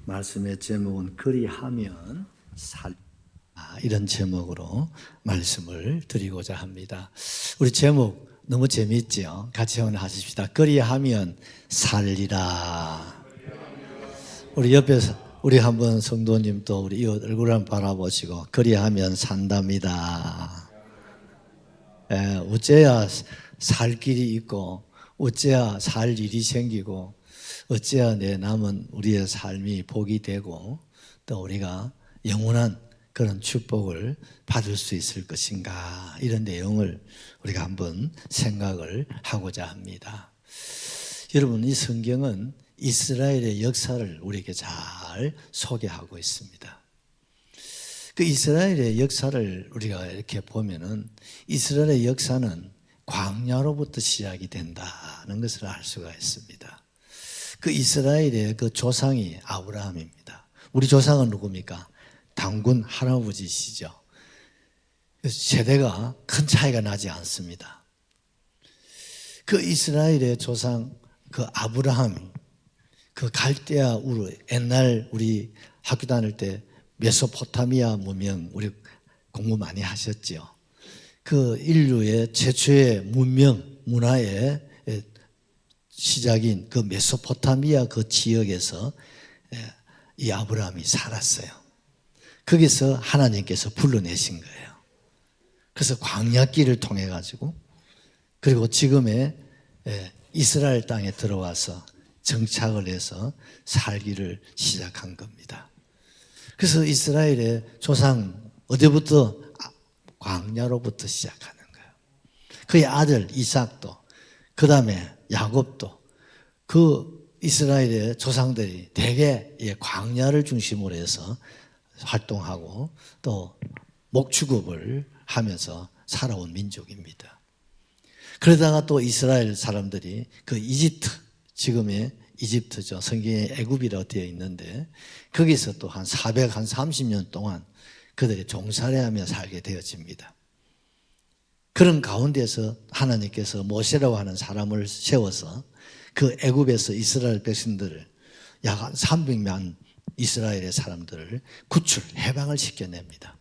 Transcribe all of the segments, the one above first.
말씀의 제목은 그리하면 살 이런 제목으로 말씀을 드리고자 합니다. 우리 제목 너무 재미있죠? 같이 한번 하십시다. 그리하면 살리라. 우리 옆에서 우리 한번 성도님 또 우리 이웃 얼굴을 한번 바라보시고 그리하면 산답니다. 어째야 살 길이 있고 어째야 살 일이 생기고 어째야 내 남은 우리의 삶이 복이 되고 또 우리가 영원한 그런 축복을 받을 수 있을 것인가, 이런 내용을 우리가 한번 생각을 하고자 합니다. 여러분, 이 성경은 이스라엘의 역사를 우리에게 잘 소개하고 있습니다. 그 이스라엘의 역사를 우리가 이렇게 보면은 이스라엘의 역사는 광야로부터 시작이 된다는 것을 알 수가 있습니다. 그 이스라엘의 그 조상이 아브라함입니다. 우리 조상은 누굽니까? 단군 할아버지시죠. 세대가 큰 차이가 나지 않습니다. 그 이스라엘의 조상 그 아브라함이 그 갈대아 우르, 옛날 우리 학교 다닐 때 메소포타미아 문명 우리 공부 많이 하셨죠. 그 인류의 최초의 문명, 문화의 시작인 그 메소포타미아 그 지역에서 이 아브라함이 살았어요. 거기서 하나님께서 불러내신 거예요. 그래서 광야길을 통해 가지고 그리고 지금의 이스라엘 땅에 들어와서 정착을 해서 살기를 시작한 겁니다. 그래서 이스라엘의 조상 어디부터? 광야로부터 시작하는 거예요. 그의 아들 이삭도, 그 다음에 야곱도, 그 이스라엘의 조상들이 대개 광야를 중심으로 해서 활동하고 또 목축업을 하면서 살아온 민족입니다. 그러다가 또 이스라엘 사람들이 그 이집트, 지금의 이집트죠. 성경에 애굽이라고 되어 있는데 거기서 또 한 430년 동안 그들이 종살이하며 살게 되어집니다. 그런 가운데서 하나님께서 모세라고 하는 사람을 세워서 그 애굽에서 이스라엘 백성들을 약 한 300만 이스라엘의 사람들을 구출, 해방을 시켜냅니다.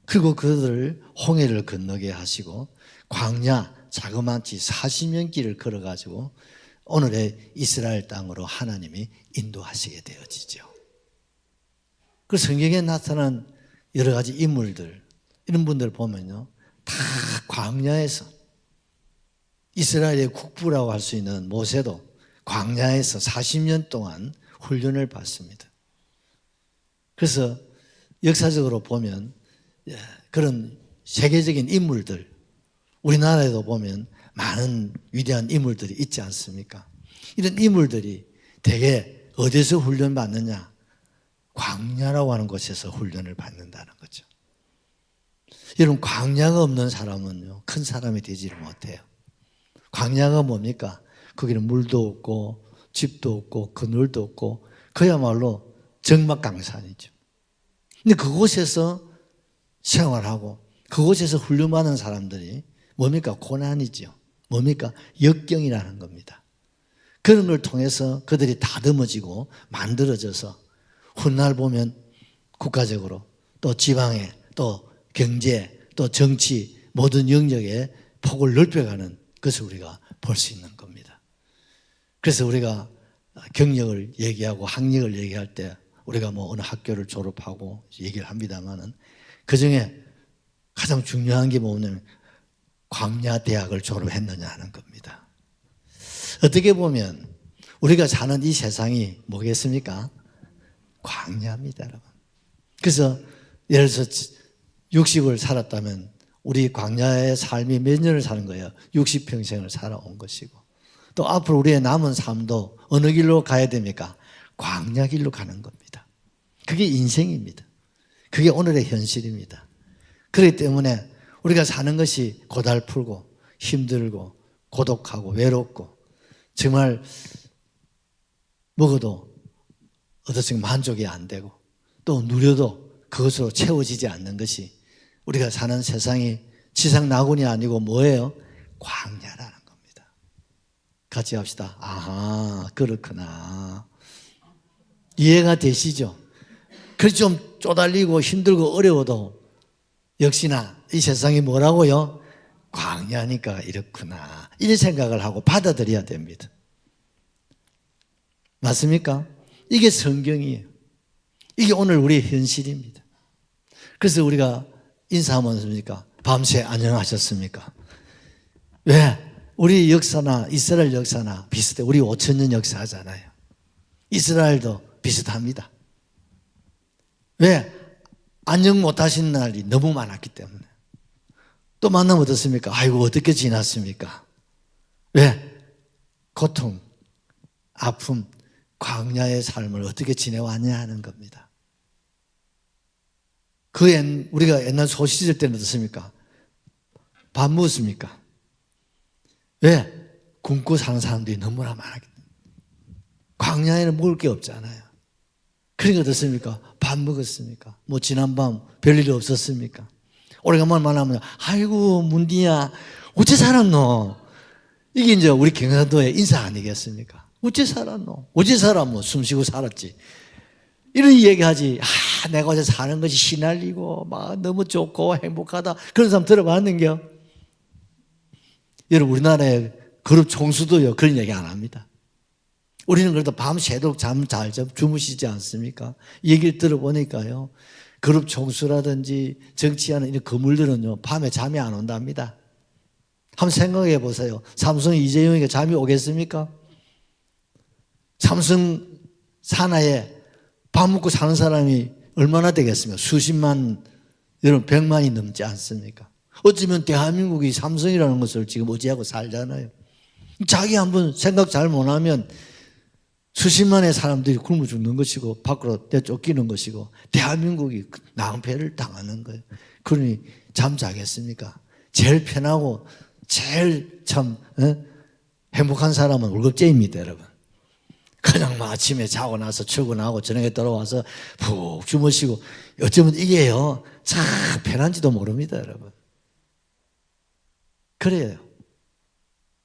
그리고 그들을 홍해를 건너게 하시고 광야 자그마치 40년 길을 걸어가지고 오늘의 이스라엘 땅으로 하나님이 인도하시게 되어지죠. 그 성경에 나타난 여러 가지 인물들, 이런 분들 보면요, 다 광야에서, 이스라엘의 국부라고 할 수 있는 모세도 광야에서 40년 동안 훈련을 받습니다. 그래서 역사적으로 보면 그런 세계적인 인물들, 우리나라에도 보면 많은 위대한 인물들이 있지 않습니까? 이런 인물들이 대개 어디서 훈련받느냐? 광야라고 하는 곳에서 훈련을 받는다는 거죠. 여러분, 광야가 없는 사람은요, 큰 사람이 되지를 못해요. 광야가 뭡니까? 거기는 물도 없고 집도 없고 그늘도 없고 그야말로 적막강산이죠. 근데 그곳에서 생활하고 그곳에서 훈련받는 사람들이 뭡니까? 고난이죠. 뭡니까? 역경이라는 겁니다. 그런 걸 통해서 그들이 다듬어지고 만들어져서 훗날 보면 국가적으로 또 지방에 또 경제 또 정치 모든 영역에 폭을 넓혀가는 것을 우리가 볼 수 있는 겁니다. 그래서 우리가 경력을 얘기하고 학력을 얘기할 때 우리가 뭐 어느 학교를 졸업하고 얘기를 합니다만은 그 중에 가장 중요한 게 뭐냐면 광야대학을 졸업했느냐 하는 겁니다. 어떻게 보면 우리가 사는 이 세상이 뭐겠습니까? 광야입니다, 여러분. 그래서 예를 들어서 60을 살았다면 우리 광야의 삶이 몇 년을 사는 거예요? 60평생을 살아온 것이고 또 앞으로 우리의 남은 삶도 어느 길로 가야 됩니까? 광야 길로 가는 겁니다. 그게 인생입니다. 그게 오늘의 현실입니다. 그렇기 때문에 우리가 사는 것이 고달프고 힘들고 고독하고 외롭고 정말 먹어도 어떻게 만족이 안 되고 또 누려도 그것으로 채워지지 않는 것이 우리가 사는 세상이 지상 낙원이 아니고 뭐예요? 광야라는 겁니다. 같이 합시다. 아하, 그렇구나. 이해가 되시죠? 그래서 좀 쪼달리고 힘들고 어려워도 역시나 이 세상이 뭐라고요? 광야니까 이렇구나. 이런 생각을 하고 받아들여야 됩니다. 맞습니까? 이게 성경이에요. 이게 오늘 우리의 현실입니다. 그래서 우리가 인사하면 습니까? 밤새 안녕하셨습니까? 왜? 우리 역사나 이스라엘 역사나 비슷해. 우리 5,000년 역사하잖아요. 이스라엘도 비슷합니다. 왜? 안녕 못하신 날이 너무 많았기 때문에. 또 만나면 어떻습니까? 아이고 어떻게 지났습니까? 왜? 고통, 아픔, 광야의 삶을 어떻게 지내왔냐 하는 겁니다. 우리가 옛날 소시절 때는 어떻습니까? 밥 먹었습니까? 왜? 굶고 사는 사람들이 너무나 많았기 때문에. 광야에는 먹을 게 없잖아요. 그러니까 어떻습니까? 밥 먹었습니까? 뭐 지난밤 별일 없었습니까? 오래간만에 만나면 아이고 문디야 어째 살았노? 이게 이제 우리 경상도의 인사 아니겠습니까? 어째 살았노? 어째 살아? 뭐 숨쉬고 살았지. 이런 얘기하지. 내가 어제 사는 것이 시날리고 막 너무 좋고 행복하다. 그런 사람 들어봤는겨? 여러분 우리나라의 그룹 총수도요 그런 얘기 안 합니다. 우리는 그래도 밤새도록 잠 잘 주무시지 않습니까? 얘기를 들어보니까요. 그룹 총수라든지 정치하는 이런 거물들은요. 밤에 잠이 안 온답니다. 한번 생각해 보세요. 삼성 이재용에게 잠이 오겠습니까? 삼성 산하에 밥 먹고 사는 사람이 얼마나 되겠습니까? 수십만, 여러분 100만이 넘지 않습니까? 어쩌면 대한민국이 삼성이라는 것을 지금 의지하고 살잖아요. 자기 한번 생각 잘 못하면 수십만의 사람들이 굶어 죽는 것이고 밖으로 떼쫓기는 것이고 대한민국이 낭패를 당하는 거예요. 그러니 잠 자겠습니까? 제일 편하고 제일 참 행복한 사람은 월급제입니다, 여러분. 그냥 아침에 자고 나서 출근하고 저녁에 돌아와서 푹 주무시고 어쩌면 이게요 참 편한지도 모릅니다, 여러분. 그래요.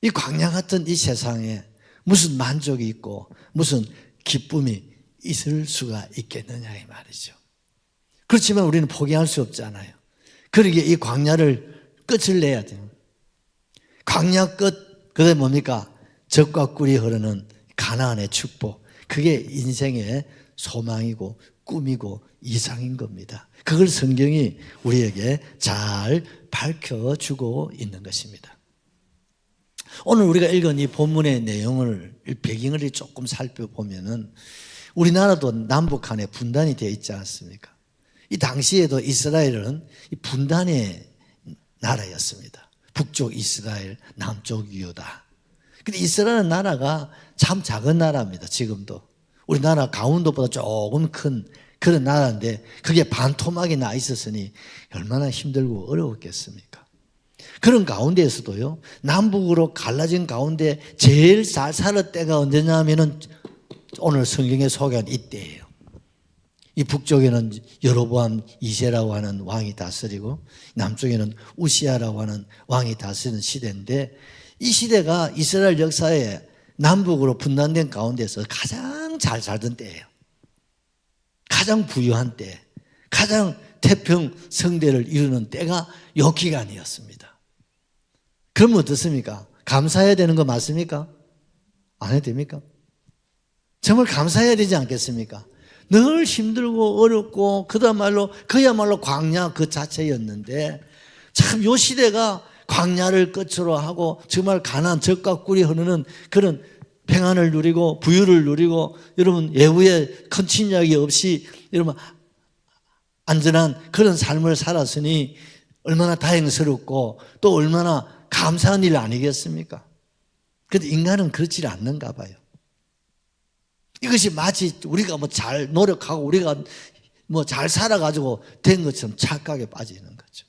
이 광야 같은 이 세상에 무슨 만족이 있고 무슨 기쁨이 있을 수가 있겠느냐 이 말이죠. 그렇지만 우리는 포기할 수 없잖아요. 그러기에 이 광야를 끝을 내야 돼요. 광야 끝, 그게 뭡니까? 젖과 꿀이 흐르는 가나안의 축복. 그게 인생의 소망이고 꿈이고 이상인 겁니다. 그걸 성경이 우리에게 잘 밝혀주고 있는 것입니다. 오늘 우리가 읽은 이 본문의 내용을 배경을 조금 살펴보면은 우리나라도 남북한에 분단이 되어 있지 않습니까? 이 당시에도 이스라엘은 분단의 나라였습니다. 북쪽 이스라엘, 남쪽 유다. 근데 이스라엘 나라가 참 작은 나라입니다. 지금도 우리나라 강원도보다 조금 큰 그런 나라인데 그게 반토막이 나 있었으니 얼마나 힘들고 어려웠겠습니까? 그런 가운데에서도요 남북으로 갈라진 가운데 제일 잘 살을 때가 언제냐면은 오늘 성경에 소개한 이때예요. 이 북쪽에는 여로보암 2세라고 하는 왕이 다스리고 남쪽에는 우시아라고 하는 왕이 다스리는 시대인데 이 시대가 이스라엘 역사에 남북으로 분단된 가운데서 가장 잘 살던 때예요. 가장 부유한 때, 가장 태평 성대를 이루는 때가 요 기간이었습니다. 그러면 어떻습니까? 감사해야 되는 거 맞습니까? 안 해도 됩니까? 정말 감사해야 되지 않겠습니까? 늘 힘들고 어렵고 그야말로 광야 그 자체였는데 참 요 시대가 광야를 끝으로 하고 정말 가난 젖과 꿀이 흐르는 그런 평안을 누리고 부유를 누리고 여러분 예후에 큰 침략이 없이 여러분 안전한 그런 삶을 살았으니 얼마나 다행스럽고 또 얼마나 감사한 일 아니겠습니까? 그런데 인간은 그렇지 않는가 봐요. 이것이 마치 우리가 뭐 잘 노력하고 우리가 뭐 잘 살아가지고 된 것처럼 착각에 빠지는 거죠.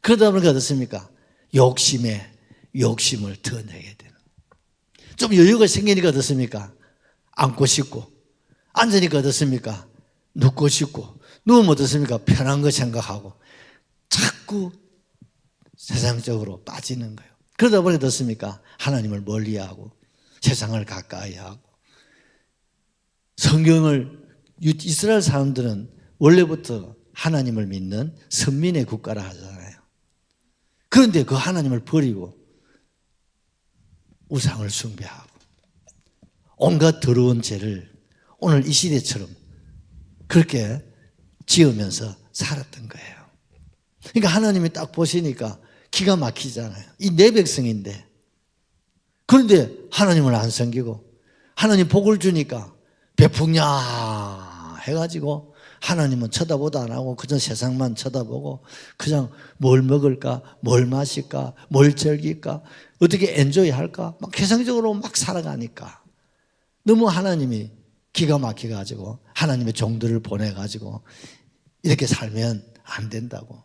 그러다 보니까 어떻습니까? 욕심을 더 내게 되는. 좀 여유가 생기니까 어떻습니까? 앉고 싶고, 앉으니까 어떻습니까? 눕고 싶고, 누우면 어떻습니까? 편한 거 생각하고, 자꾸 세상적으로 빠지는 거예요. 그러다 보니까 어떻습니까? 하나님을 멀리하고, 세상을 가까이 하고, 성경을 이스라엘 사람들은 원래부터 하나님을 믿는 선민의 국가라 하잖아요. 그런데 그 하나님을 버리고 우상을 숭배하고 온갖 더러운 죄를 오늘 이 시대처럼 그렇게 지으면서 살았던 거예요. 그러니까 하나님이 딱 보시니까 기가 막히잖아요. 이 내 백성인데. 그런데 하나님을 안 섬기고 하나님 복을 주니까 베푸냐 해가지고 하나님은 쳐다보도 안 하고 그저 세상만 쳐다보고 그냥 뭘 먹을까, 뭘 마실까, 뭘 즐길까, 어떻게 엔조이 할까 막 세상적으로 막 살아가니까 너무 하나님이 기가 막혀가지고 하나님의 종들을 보내가지고 이렇게 살면 안 된다고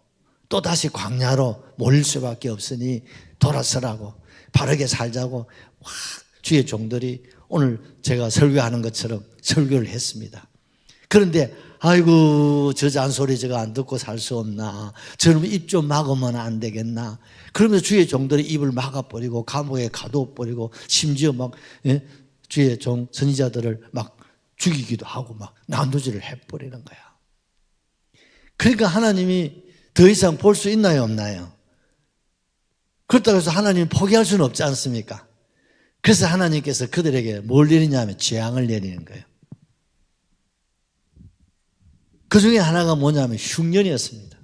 또 다시 광야로 몰릴 수밖에 없으니 돌아서라고 바르게 살자고 주의 종들이 오늘 제가 설교하는 것처럼 설교를 했습니다. 그런데 아이고 저 잔소리 제가 안 듣고 살 수 없나, 저놈 입 좀 막으면 안 되겠나, 그러면서 주의 종들이 입을 막아버리고 감옥에 가둬버리고 심지어 막 주의 종 선지자들을 막 죽이기도 하고 막 난도질을 해버리는 거야. 그러니까 하나님이 더 이상 볼 수 있나요 없나요? 그렇다고 해서 하나님이 포기할 수는 없지 않습니까? 그래서 하나님께서 그들에게 뭘 내리냐면 재앙을 내리는 거예요. 그 중에 하나가 뭐냐면 흉년이었습니다.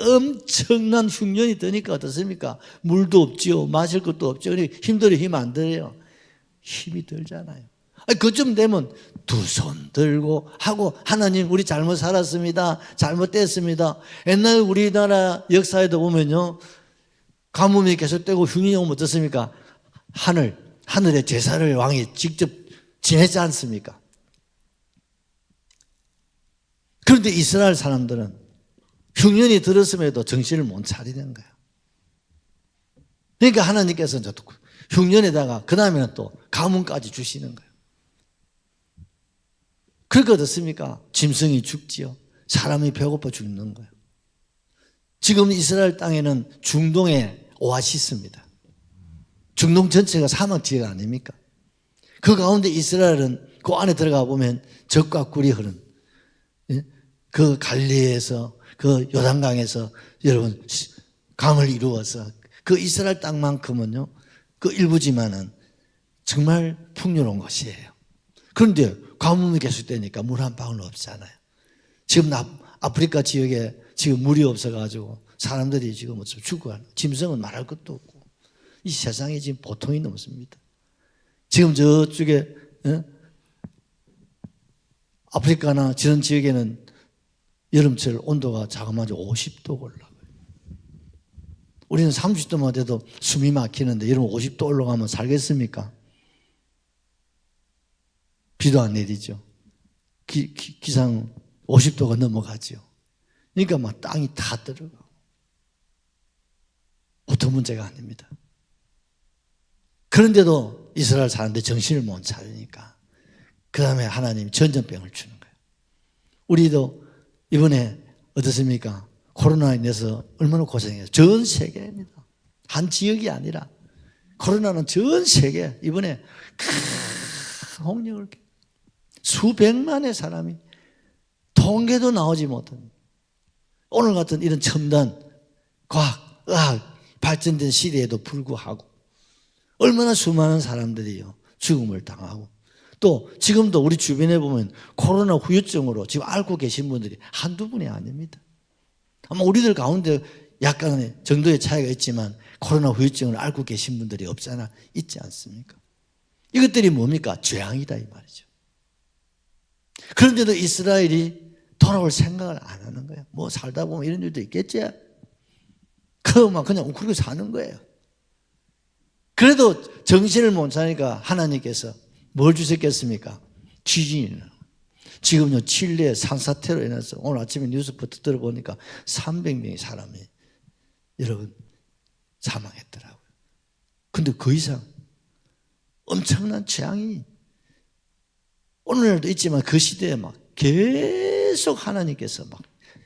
엄청난 흉년이 드니까 어떻습니까? 물도 없지요, 마실 것도 없죠. 힘들어 힘 안 들어요. 힘이 들잖아요. 그쯤 되면 두 손 들고 하고 하나님 우리 잘못 살았습니다, 잘못됐습니다. 옛날 우리나라 역사에도 보면요 가뭄이 계속되고 흉년이 오면 어떻습니까? 하늘에 제사를 왕이 직접 지냈지 않습니까? 그런데 이스라엘 사람들은 흉년이 들었음에도 정신을 못 차리는 거예요. 그러니까 하나님께서는 흉년에다가 그 다음에는 또 가뭄까지 주시는 거예요. 그러니까 어떻습니까? 짐승이 죽지요. 사람이 배고파 죽는 거예요. 지금 이스라엘 땅에는 중동의 오아시스입니다. 중동 전체가 사막지대가 아닙니까? 그 가운데 이스라엘은 그 안에 들어가 보면 젖과 꿀이 흐른 그 갈릴리에서 그 요단강에서 여러분 강을 이루어서 그 이스라엘 땅만큼은요 그 일부지만은 정말 풍요로운 것이에요. 그런데 가뭄이 계속되니까 물 한 방울 없잖아요. 지금 아프리카 지역에 지금 물이 없어가지고 사람들이 지금 죽어가는, 짐승은 말할 것도 없고 이 세상에 지금 보통이 넘습니다. 지금 저쪽에 아프리카나 저런 지역에는 여름철 온도가 자그마치 50도 올라가요. 우리는 30도만 돼도 숨이 막히는데 여러분 50도 올라가면 살겠습니까? 비도 안 내리죠. 기상 50도가 넘어가죠. 그러니까 막 땅이 다 들어가고 보통 문제가 아닙니다. 그런데도 이스라엘 사람들이 정신을 못 차리니까 그 다음에 하나님이 전염병을 주는 거예요. 우리도 이번에 어떻습니까? 코로나에 인해서 얼마나 고생해요. 전 세계입니다. 한 지역이 아니라 코로나는 전 세계 이번에 큰 홍역을 수백만의 사람이 통계도 나오지 못합니다. 오늘 같은 이런 첨단 과학, 의학 발전된 시대에도 불구하고 얼마나 수많은 사람들이요 죽음을 당하고 또 지금도 우리 주변에 보면 코로나 후유증으로 지금 앓고 계신 분들이 한두 분이 아닙니다. 아마 우리들 가운데 약간의 정도의 차이가 있지만 코로나 후유증을 앓고 계신 분들이 없잖아 있지 않습니까? 이것들이 뭡니까? 죄악이다 이 말이죠. 그런데도 이스라엘이 돌아올 생각을 안 하는 거예요. 뭐 살다 보면 이런 일도 있겠지. 그만 그냥 그렇게 사는 거예요. 그래도 정신을 못 차니까 하나님께서 뭘 주셨겠습니까? 지진이. 지금요 칠레 산사태로 인해서 오늘 아침에 뉴스부터 들어보니까 300명의 사람이 여러분 사망했더라고요. 근데 그 이상 엄청난 재앙이 오늘날도 있지만 그 시대에 막 계속 하나님께서 막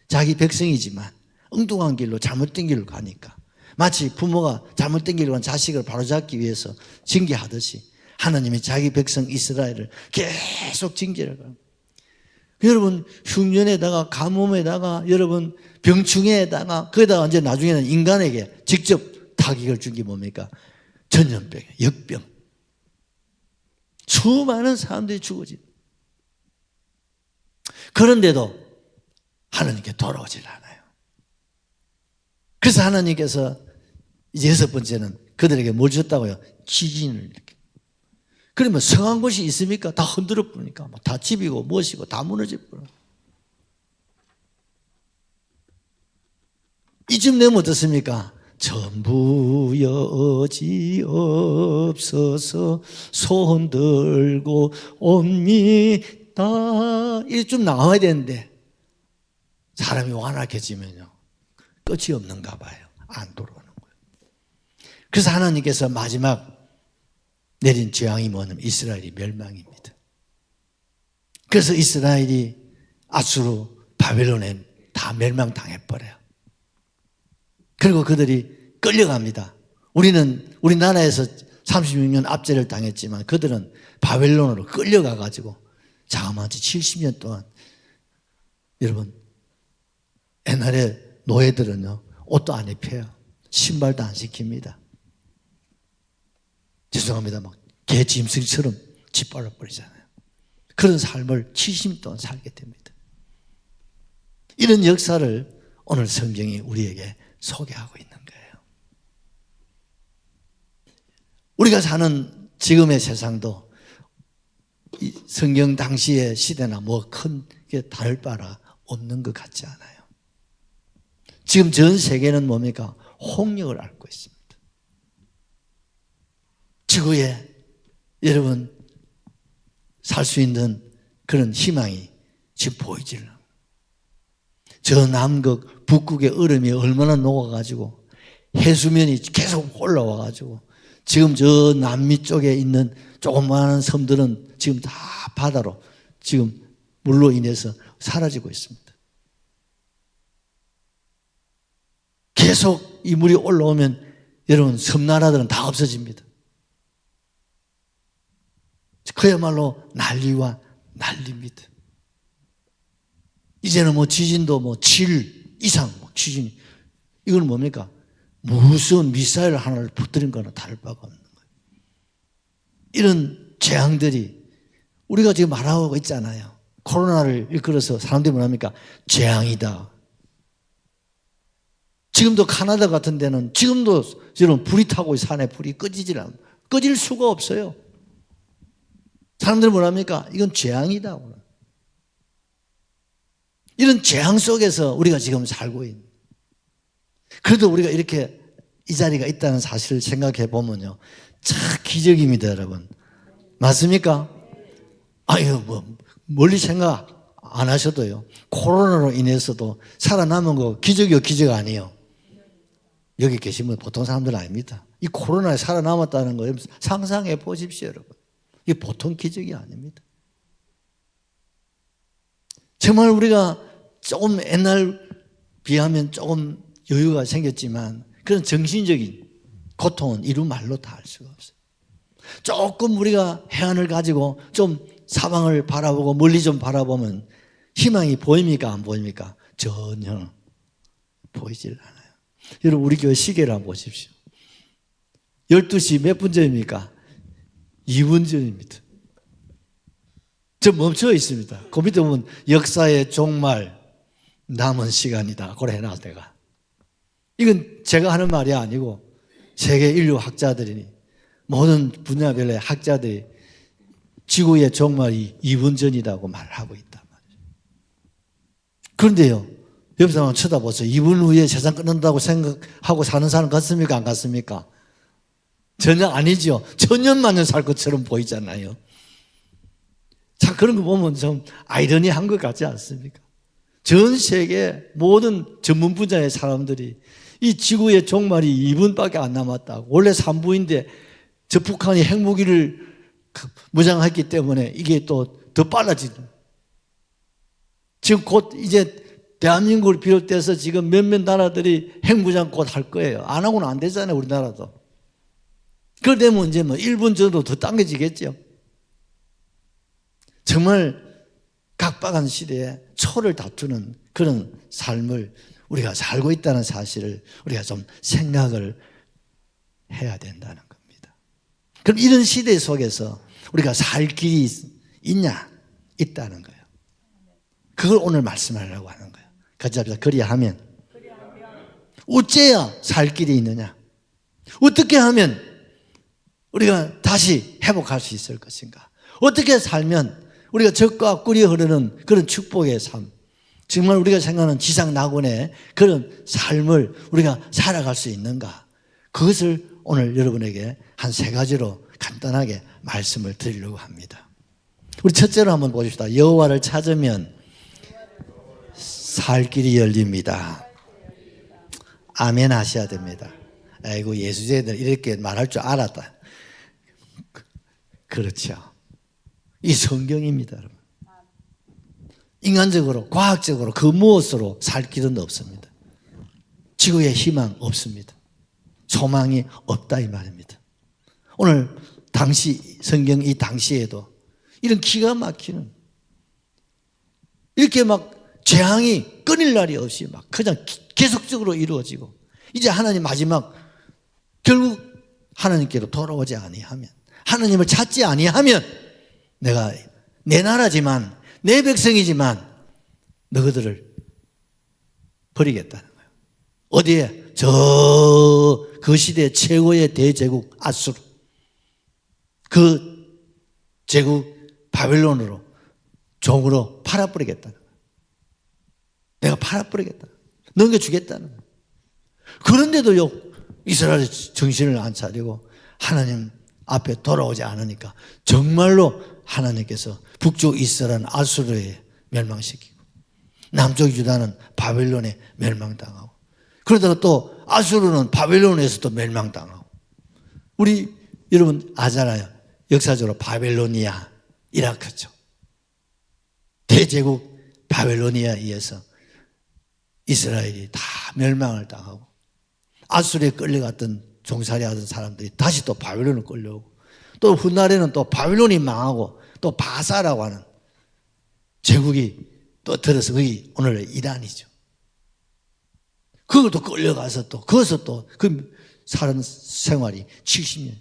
자기 백성이지만 엉뚱한 길로 잘못된 길로 가니까 마치 부모가 잘못된 길로 간 자식을 바로잡기 위해서 징계하듯이 하나님이 자기 백성 이스라엘을 계속 징계를. 여러분 흉년에다가 가뭄에다가 여러분 병충해에다가 거기다가 이제 나중에는 인간에게 직접 타격을 준 게 뭡니까? 전염병, 역병. 수많은 사람들이 죽어진. 그런데도 하나님께 돌아오질 않아요. 그래서 하나님께서 이제 6번째는 그들에게 뭘 줬다고요? 지진을 이렇게. 그러면 성한 곳이 있습니까? 다 흔들어 버리니까 다 집이고 무엇이고 다 무너져 버려. 이쯤 되면 어떻습니까? 전부 여지없어서 손들고 옵니다. 이게 좀 나와야 되는데 사람이 완악해지면요 끝이 없는가 봐요. 안 돌아오는 거예요. 그래서 하나님께서 마지막 내린 재앙이 뭐냐면 이스라엘이 멸망입니다. 그래서 이스라엘이 아수르 바벨론에 다 멸망당해버려요. 그리고 그들이 끌려갑니다. 우리나라에서 36년 압제를 당했지만 그들은 바벨론으로 끌려가가지고 자그마치 70년 동안 여러분 옛날에 노예들은요 옷도 안 입혀요. 신발도 안 시킵니다. 죄송합니다. 막 개 짐승처럼 짓밟아 버리잖아요. 그런 삶을 70년 동안 살게 됩니다. 이런 역사를 오늘 성경이 우리에게 소개하고 있는 거예요. 우리가 사는 지금의 세상도 성경 당시의 시대나 뭐 큰 게 다를 바라 없는 것 같지 않아요. 지금 전 세계는 뭡니까? 홍역을 앓고 있습니다. 지구에 여러분 살 수 있는 그런 희망이 지금 보이질 않아요. 저 남극, 북극의 얼음이 얼마나 녹아가지고 해수면이 계속 올라와가지고 지금 저 남미 쪽에 있는 조그마한 섬들은 지금 다 바다로 지금 물로 인해서 사라지고 있습니다. 계속 이 물이 올라오면 여러분 섬나라들은 다 없어집니다. 그야말로 난리와 난리입니다. 이제는 뭐 지진도 뭐 7 이상 지진. 이건 뭡니까? 무슨 미사일 하나를 붙들인 거나 다를 바가 없는 거예요. 이런 재앙들이 우리가 지금 말하고 있잖아요. 코로나를 일컬어서 사람들이 뭐합니까? 재앙이다. 지금도 카나다 같은 데는 지금도 여러분 불이 타고 산에 불이 꺼질 수가 없어요. 사람들은 뭐랍니까? 이건 재앙이다. 이런 재앙 속에서 우리가 지금 살고 있는. 그래도 우리가 이렇게 이 자리가 있다는 사실을 생각해 보면요. 참 기적입니다, 여러분. 맞습니까? 아유, 뭐, 멀리 생각 안 하셔도요. 코로나로 인해서도 살아남은 거 기적이요, 기적 아니에요. 여기 계신 분 보통 사람들 아닙니다. 이 코로나에 살아남았다는 거 상상해 보십시오, 여러분. 이게 보통 기적이 아닙니다. 정말 우리가 조금 옛날 비하면 조금 여유가 생겼지만 그런 정신적인 고통은 이루 말로 다 할 수가 없어요. 조금 우리가 해안을 가지고 좀 사방을 바라보고 멀리 좀 바라보면 희망이 보입니까? 안 보입니까? 전혀 보이질 않아요. 여러분 우리 교회 시계를 한번 보십시오. 12시 몇 분 전입니까? 2분 전입니다. 저 멈춰 있습니다. 그 밑에 보면 역사의 종말 남은 시간이다. 그래 해놨 내가. 이건 제가 하는 말이 아니고 세계 인류 학자들이니 모든 분야별의 학자들이 지구의 종말이 2분 전이라고 말하고 있단 말이에요. 그런데요, 옆 사람 쳐다보세요. 2분 후에 세상 끝난다고 생각하고 사는 사람 같습니까? 안 같습니까? 전혀 아니죠. 천년만년 살 것처럼 보이잖아요. 자, 그런 거 보면 좀 아이러니한 것 같지 않습니까? 전 세계 모든 전문 분야의 사람들이 이 지구의 종말이 2분밖에 안 남았다고. 원래 3분인데 저 북한이 핵무기를 무장했기 때문에 이게 또 더 빨라지죠. 지금 곧 이제 대한민국을 비롯해서 지금 몇몇 나라들이 핵무장 곧 할 거예요. 안 하고는 안 되잖아요, 우리나라도. 그러면 이제 뭐 1분 정도 더 당겨지겠죠. 정말 각박한 시대에 초를 다투는 그런 삶을 우리가 살고 있다는 사실을 우리가 좀 생각을 해야 된다는 겁니다. 그럼 이런 시대 속에서 우리가 살 길이 있냐? 있다는 거예요. 그걸 오늘 말씀하려고 하는 거예요. 같이 합시다. 그리하면 어째야 살 길이 있느냐? 어떻게 하면 우리가 다시 회복할 수 있을 것인가? 어떻게 살면 우리가 적과 꿀이 흐르는 그런 축복의 삶, 정말 우리가 생각하는 지상낙원의 그런 삶을 우리가 살아갈 수 있는가? 그것을 오늘 여러분에게 한 3가지로 간단하게 말씀을 드리려고 합니다. 우리 첫째로 한번 보십시다. 여호와를 찾으면 살 길이 열립니다. 아멘 하셔야 됩니다. 아이고, 예수제들 이렇게 말할 줄 알았다. 그렇죠. 이 성경입니다, 여러분. 인간적으로, 과학적으로 그 무엇으로 살 길은 없습니다. 지구에 희망 없습니다. 소망이 없다 이 말입니다. 오늘 당시 성경 이 당시에도 이런 기가 막히는 이렇게 막 재앙이 끊일 날이 없이 막 그냥 계속적으로 이루어지고 이제 하나님 마지막 결국 하나님께로 돌아오지 아니하면 하나님을 찾지 아니하면 내가 내 나라지만 내 백성이지만 너희들을 버리겠다는 거예요. 어디에? 그 시대 최고의 대제국 아수르, 그 제국 바벨론으로 종으로 팔아버리겠다는 거예요. 내가 팔아버리겠다, 넘겨주겠다는 거예요. 그런데도요 이스라엘이 정신을 안 차리고 하나님 앞에 돌아오지 않으니까 정말로 하나님께서 북쪽 이스라엘 아수르에 멸망시키고 남쪽 유다는 바벨론에 멸망당하고 그러다가 또 아수르는 바벨론에서 또 멸망당하고 우리 여러분 아잖아요. 역사적으로 바벨로니아 이라크죠. 대제국 바벨로니아에 의해서 이스라엘이 다 멸망을 당하고 아수르에 끌려갔던 종살이 하던 사람들이 다시 또 바벨론을 끌려오고 또 훗날에는 또 바벨론이 망하고 또 바사라고 하는 제국이 또 들어서 거기 오늘의 이란이죠. 그것도 끌려가서 또 거기서 또 그 사는 생활이 70년.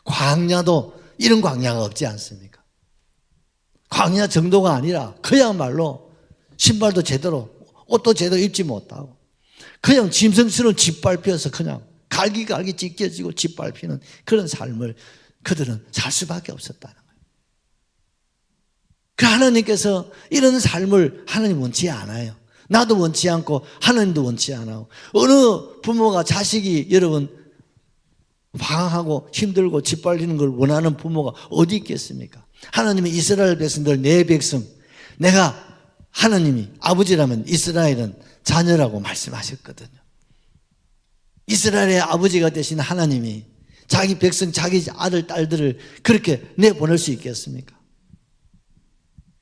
광야도 이런 광야가 없지 않습니까? 광야 정도가 아니라 그야말로 신발도 제대로 옷도 제대로 입지 못하고 그냥 짐승처럼 짓밟혀서 그냥 갈기갈기 찢겨지고 짓밟히는 그런 삶을 그들은 살 수밖에 없었다는 거예요. 그 하나님께서 이런 삶을 하나님 원치 않아요. 나도 원치 않고 하나님도 원치 않아요. 어느 부모가 자식이 여러분 방황하고 힘들고 짓밟리는 걸 원하는 부모가 어디 있겠습니까? 하나님의 이스라엘 백성들 내 백성, 내가 하나님이 아버지라면 이스라엘은 자녀라고 말씀하셨거든요. 이스라엘의 아버지가 되신 하나님이 자기 백성, 자기 아들, 딸들을 그렇게 내보낼 수 있겠습니까?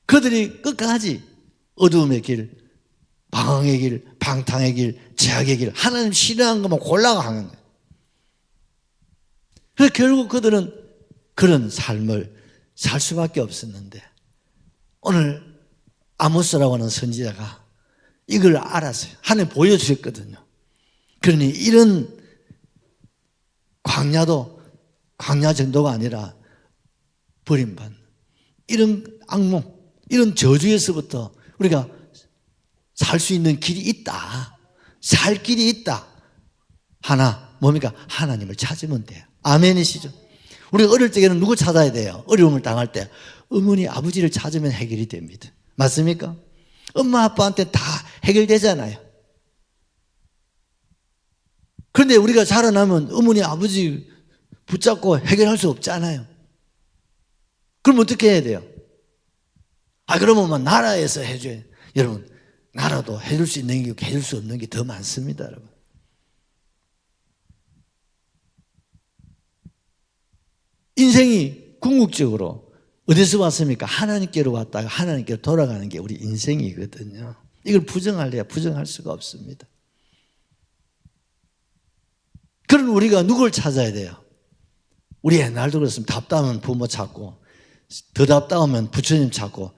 그들이 끝까지 어두움의 길, 방황의 길, 방탕의 길, 제약의 길, 하나님 싫어하는 것만 골라가는 거예요. 그래서 결국 그들은 그런 삶을 살 수밖에 없었는데 오늘 아모스라고 하는 선지자가 이걸 알았어요. 하나님 보여주셨거든요. 그러니 이런 광야도 광야 정도가 아니라 버림받는 이런 악몽, 이런 저주에서부터 우리가 살 수 있는 길이 있다. 살 길이 있다. 하나, 뭡니까? 하나님을 찾으면 돼요. 아멘이시죠? 우리가 어릴 적에는 누구 찾아야 돼요? 어려움을 당할 때 어머니, 아버지를 찾으면 해결이 됩니다. 맞습니까? 엄마, 아빠한테 다 해결되잖아요. 그런데 우리가 자라나면 어머니, 아버지 붙잡고 해결할 수 없잖아요. 그럼 어떻게 해야 돼요? 그러면 나라에서 해줘요. 여러분, 나라도 해줄 수 있는 게 있고 해줄 수 없는 게 더 많습니다, 여러분. 인생이 궁극적으로 어디서 왔습니까? 하나님께로 왔다가 하나님께로 돌아가는 게 우리 인생이거든요. 이걸 부정할래야 부정할 수가 없습니다. 그럼 우리가 누굴 찾아야 돼요? 우리 옛날도 그렇습니다. 답답하면 부모 찾고, 더 답답하면 부처님 찾고,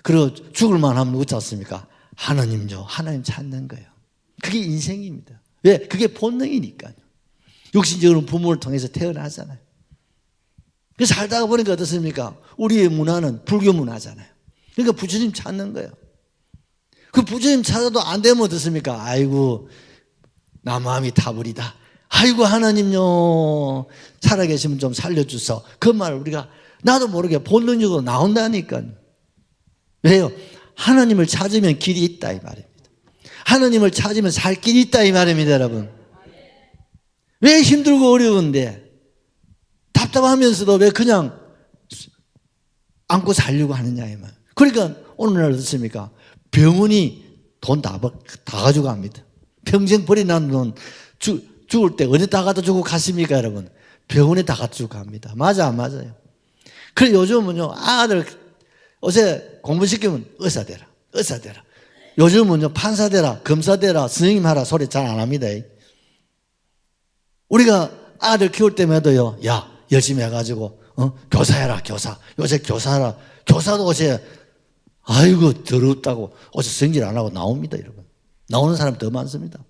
그리고 죽을 만하면 어찌 않습니까? 하나님요. 하나님 찾는 거예요. 그게 인생입니다. 왜? 그게 본능이니까요. 육신적으로 부모를 통해서 태어나잖아요. 그래서 살다가 보니까 어떻습니까? 우리의 문화는 불교 문화잖아요. 그러니까 부처님 찾는 거예요. 그 부처님 찾아도 안 되면 어떻습니까? 아이고, 나 마음이 타버리다. 아이고, 하나님요. 살아계시면 좀 살려주소. 그 말 우리가 나도 모르게 본능적으로 나온다니까요. 왜요? 하나님을 찾으면 길이 있다 이 말입니다. 하나님을 찾으면 살 길이 있다 이 말입니다, 여러분. 왜 힘들고 어려운데 답답하면서도 왜 그냥 안고 살려고 하느냐 이 말. 그러니까 오늘날 어떻습니까? 병원이 돈 다 가지고 갑니다. 평생 버려놓은 돈 죽을 때 어디 다 갖다 주고 갔습니까, 여러분? 병원에 다 갖다 주고 갑니다. 맞아 안 맞아요? 그래 요즘은요 아들 어제 공부시키면 의사 되라, 의사 되라. 요즘은요 판사 되라, 검사 되라, 선생님 하라 소리 잘 안 합니다. 우리가 아들 키울 때마다요, 야 열심히 해가지고 교사해라, 교사. 요새 교사라. 교사도 어제 아이고 더럽다고 어제 성질 안 하고 나옵니다, 여러분. 나오는 사람 더 많습니다.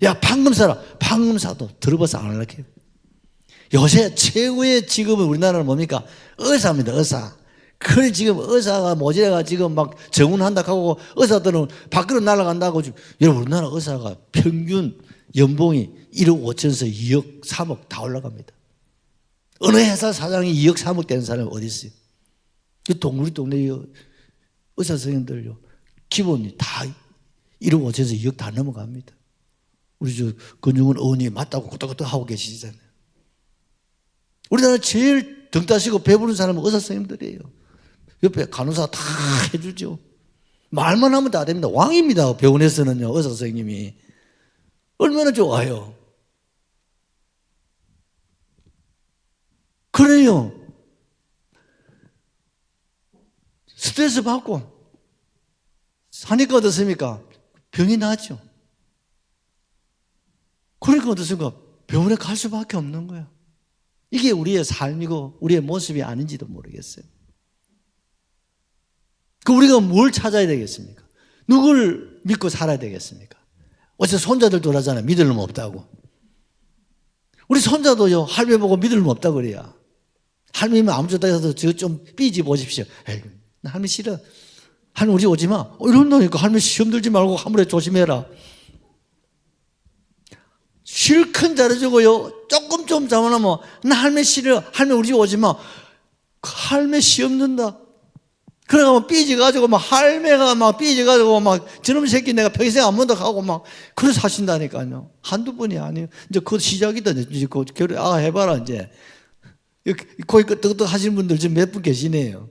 야 판검사라. 판검사도 더러워서 안 하려고 해요. 요새 최고의 직업은 우리나라는 뭡니까? 의사입니다, 의사. 그래 지금 의사가 모자라가 지금 막 정운한다 하고 의사들은 밖으로 날아간다고. 여러분 우리나라 의사가 평균 연봉이 1억 5천에서 2억 3억 다 올라갑니다. 어느 회사 사장이 2억 3억 되는 사람이 어디 있어요? 우리 동네 의사 선생님들요 기본이 다 1억 5천에서 2억 다 넘어갑니다. 우리 저 권중훈 의원이 맞다고 끄떡끄떡 하고 계시잖아요. 우리나라 제일 등 따시고 배부른 사람은 의사 선생님들이에요. 옆에 간호사 다 해주죠. 말만 하면 다 됩니다. 왕입니다. 병원에서는요, 의사 선생님이. 얼마나 좋아요. 그래요. 스트레스 받고 하니까 어떻습니까? 병이 나죠. 그러니까 어떻습니까? 병원에 갈 수밖에 없는 거야. 이게 우리의 삶이고 우리의 모습이 아닌지도 모르겠어요. 그 우리가 뭘 찾아야 되겠습니까? 누굴 믿고 살아야 되겠습니까? 어제 손자들도 그러잖아요. 믿을 놈 없다고. 우리 손자도요, 할매 보고 믿을 놈 없다고 그래야. 할매면 아무 데다 가서 저 좀 삐지 보십시오. 에이, 나 할매 싫어. 할매 우리 오지 마. 이런다니까. 할매 시험 들지 말고 아무래 조심해라. 실컷 잘해주고요. 조금 좀 잘못하면 나 할매 싫어. 할매 우리 집 오지 마. 할매 시험 든다. 그래가지고 삐져가지고 막 할매가 막 삐져가지고 막 저놈 새끼 내가 평생 안 본다 하고 막 그래서 사신다니까요. 한두 번이 아니에요. 이제 그 시작이다. 이제 그 결혼 해봐라 이제. 거기 끄떡끄떡 하시는 분들 지금 몇 분 계시네요.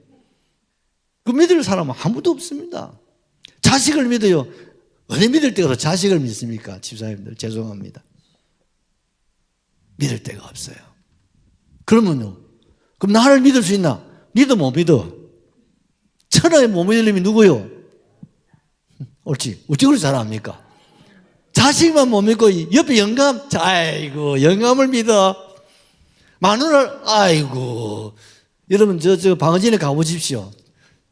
그 믿을 사람은 아무도 없습니다. 자식을 믿어요. 어디 믿을 때가 자식을 믿습니까? 집사님들 죄송합니다. 믿을 데가 없어요. 그러면요. 그럼 나를 믿을 수 있나? 믿어 못 믿어? 천하에 못 믿을 놈이 누구요? 옳지. 어찌 그렇게 잘 압니까? 자식만 못 믿고 옆에 영감, 아이고 영감을 믿어. 마누라를 아이고. 여러분 저 방어진에 가보십시오.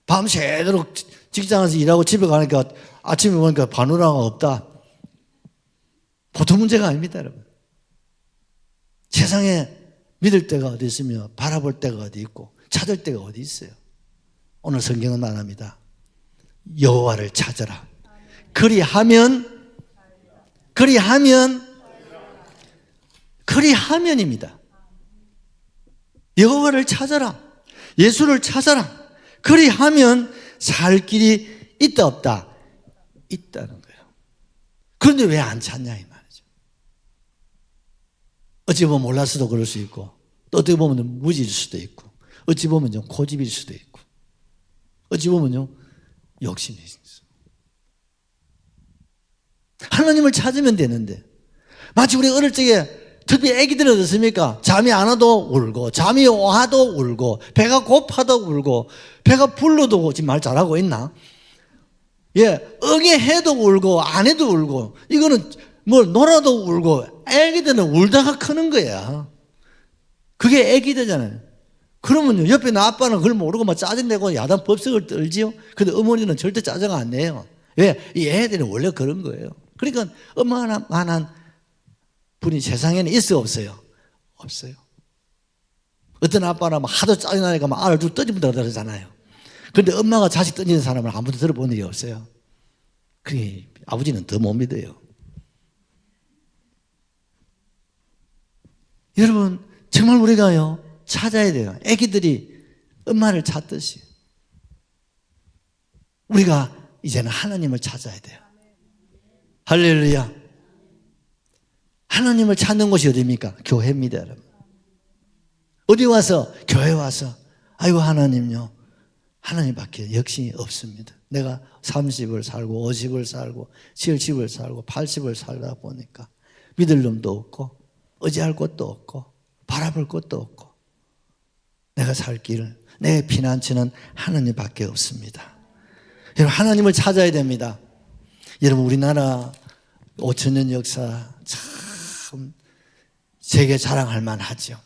밤새도록 직장에서 일하고 집에 가니까 아침에 보니까 마누라가 없다. 보통 문제가 아닙니다, 여러분. 세상에 믿을 때가 어디 있으며 바라볼 때가 어디 있고 찾을 때가 어디 있어요. 오늘 성경은 말합니다. 여호와를 찾아라. 그리하면입니다. 여호와를 찾아라. 예수를 찾아라. 그리하면 살 길이 있다 없다? 있다는 거예요. 그런데 왜 안 찾냐 이 말이죠. 어찌 보면 몰라서도 그럴 수 있고 또 어떻게 보면 무지일 수도 있고 어찌 보면 좀 고집일 수도 있고 어찌 보면요 욕심이 있어요. 하나님을 찾으면 되는데 마치 우리 어릴 적에 특히 애기들은 어떻습니까? 잠이 안 와도 울고 잠이 와도 울고 배가 고파도 울고 배가 불러도 지금 말 잘하고 있나? 예, 응애해도 울고 안 해도 울고 이거는 뭘 놀아도 울고 애기들은 울다가 크는 거야. 그게 애기들잖아요. 그러면요, 옆에 나 아빠는 그걸 모르고 막 짜증내고 야단 법석을 떨지요. 근데 어머니는 절대 짜증 안 내요. 왜? 이 애들은 원래 그런 거예요. 그러니까 엄마만한 분이 세상에는 있어요, 없어요? 없어요. 어떤 아빠는 막 하도 짜증나니까 막 알을 쭉 떠집니다 그러잖아요. 그런데 엄마가 자식 던지는 사람을 아무도 들어본 일이 없어요. 그게 아버지는 더 못 믿어요. 여러분, 정말 우리가요, 찾아야 돼요. 애기들이 엄마를 찾듯이. 우리가 이제는 하나님을 찾아야 돼요. 할렐루야. 하나님을 찾는 곳이 어디입니까? 교회입니다, 여러분. 어디 와서? 교회 와서. 아이고, 하나님요. 하나님밖에 역시 없습니다. 내가 30을 살고 50을 살고 70을 살고 80을 살다 보니까 믿을 놈도 없고 의지할 곳도 없고 바라볼 곳도 없고 내가 살 길을 내 피난처는 하나님밖에 없습니다. 여러분, 하나님을 찾아야 됩니다. 여러분, 우리나라 5,000년 역사 참 세계 자랑할 만하죠.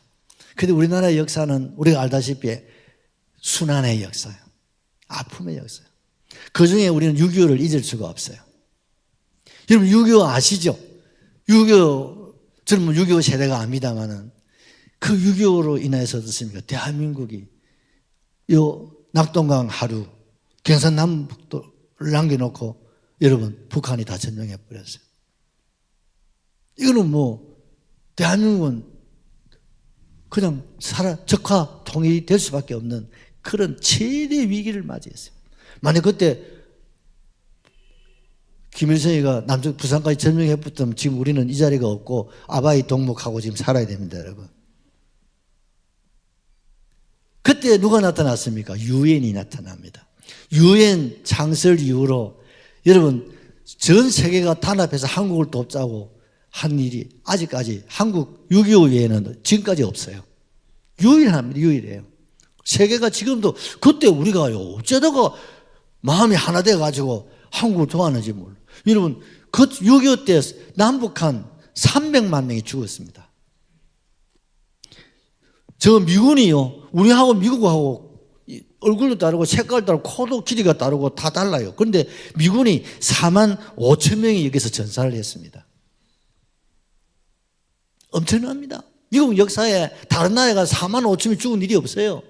그런데 우리나라의 역사는 우리가 알다시피 순환의 역사예요. 아픔의 역사예요. 그중에 우리는 6.25를 잊을 수가 없어요. 여러분, 6.25 아시죠? 6.25, 저는 뭐 6.25 세대가 아닙니다만은 그 6.25로 인해서 어떻습니까? 대한민국이 요 낙동강 하루, 경산남북도를 남겨놓고 여러분, 북한이 다 점령해 버렸어요. 이거는 뭐 대한민국은 그냥 적화 통일이 될 수밖에 없는 그런 최대 위기를 맞이했어요. 만약 그때 김일성이가 남쪽 부산까지 점령해 붙으면 지금 우리는 이 자리가 없고 아바이 동묵하고 지금 살아야 됩니다, 여러분. 그때 누가 나타났습니까? 유엔이 나타납니다. 유엔 창설 이후로 여러분, 전 세계가 단합해서 한국을 돕자고 한 일이 아직까지 한국 6.25 외에는 지금까지 없어요. 유일합니다. 유일해요. 세계가 지금도 그때 우리가요, 어쩌다가 마음이 하나 돼가지고 한국을 도왔는지 몰라요. 여러분, 그 6.25 때 남북한 300만 명이 죽었습니다. 저 미군이요, 우리하고 미국하고 얼굴도 다르고 색깔도 다르고 코도 길이가 다르고 다 달라요. 그런데 미군이 4만 5천 명이 여기서 전사를 했습니다. 엄청납니다. 미국 역사에 다른 나라가 4만 5천이 죽은 일이 없어요.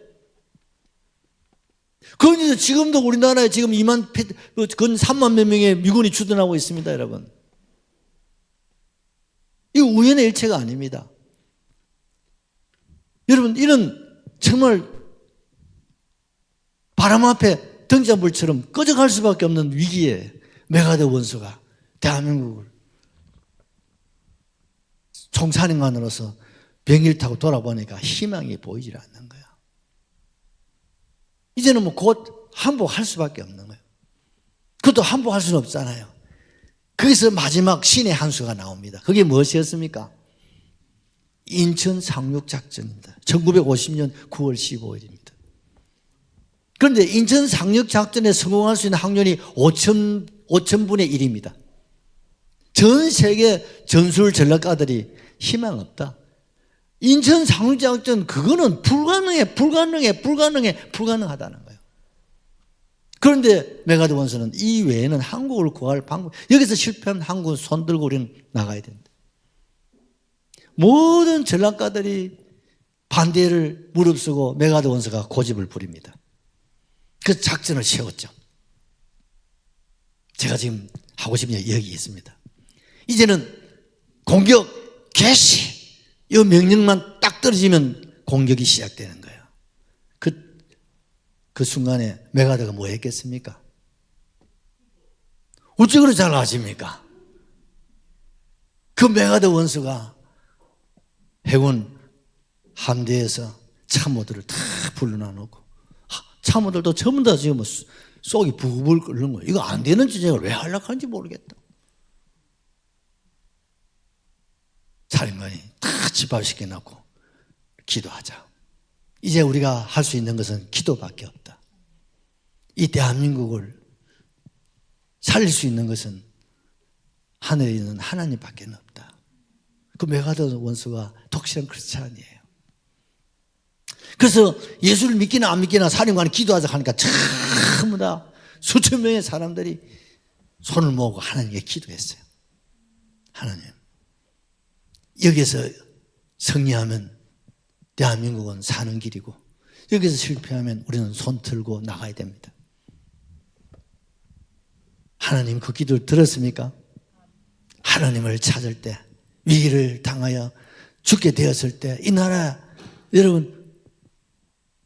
그런데 지금도 우리나라에 지금 3만 몇 명의 미군이 주둔하고 있습니다, 여러분. 이거 우연의 일체가 아닙니다. 여러분, 이런 정말 바람 앞에 등잔불처럼 꺼져갈 수밖에 없는 위기에 메가드 원수가 대한민국을 총사령관으로서 비행기를 타고 돌아보니까 희망이 보이질 않는 거야. 이제는 뭐 곧 항복할 수밖에 없는 거예요. 그것도 항복할 수는 없잖아요. 거기서 마지막 신의 한 수가 나옵니다. 그게 무엇이었습니까? 인천 상륙작전입니다. 1950년 9월 15일입니다. 그런데 인천 상륙작전에 성공할 수 있는 확률이 5천분의 1입니다. 전 세계 전술 전략가들이 희망 없다. 인천 상륙작전 그거는 불가능하다는 거예요. 그런데 메가드 원수는 이 외에는 한국을 구할 방법, 여기서 실패하면 한국은 손들고 우리는 나가야 된다. 모든 전략가들이 반대를 무릅쓰고 메가드 원수가 고집을 부립니다. 그 작전을 세웠죠. 제가 지금 하고 싶은 얘기 여기 있습니다. 이제는 공격 개시, 이 명령만 딱 떨어지면 공격이 시작되는 거예요. 그 순간에 메가드가 뭐 했겠습니까? 어찌 그렇게 잘 아십니까? 그 메가드 원수가 해군 함대에서 참모들을 다 불러놔놓고, 참모들도 전부 다 지금 속이 부글 끓는 거예요. 이거 안 되는 주제를 왜 하려고 하는지 모르겠다. 사령관이 다 집합시켜놓고 기도하자. 이제 우리가 할 수 있는 것은 기도밖에 없다. 이 대한민국을 살릴 수 있는 것은 하늘에 있는 하나님밖에 없다. 그 메가드 원수가 독실한 크리스찬이에요. 그래서 예수를 믿기나 안 믿기나 사령관이 기도하자 하니까 전부 다 수천 명의 사람들이 손을 모으고 하나님께 기도했어요. 하나님, 여기서 승리하면 대한민국은 사는 길이고 여기서 실패하면 우리는 손 들고 나가야 됩니다. 하나님 그 기도를 들었습니까? 하나님을 찾을 때, 위기를 당하여 죽게 되었을 때 이 나라 여러분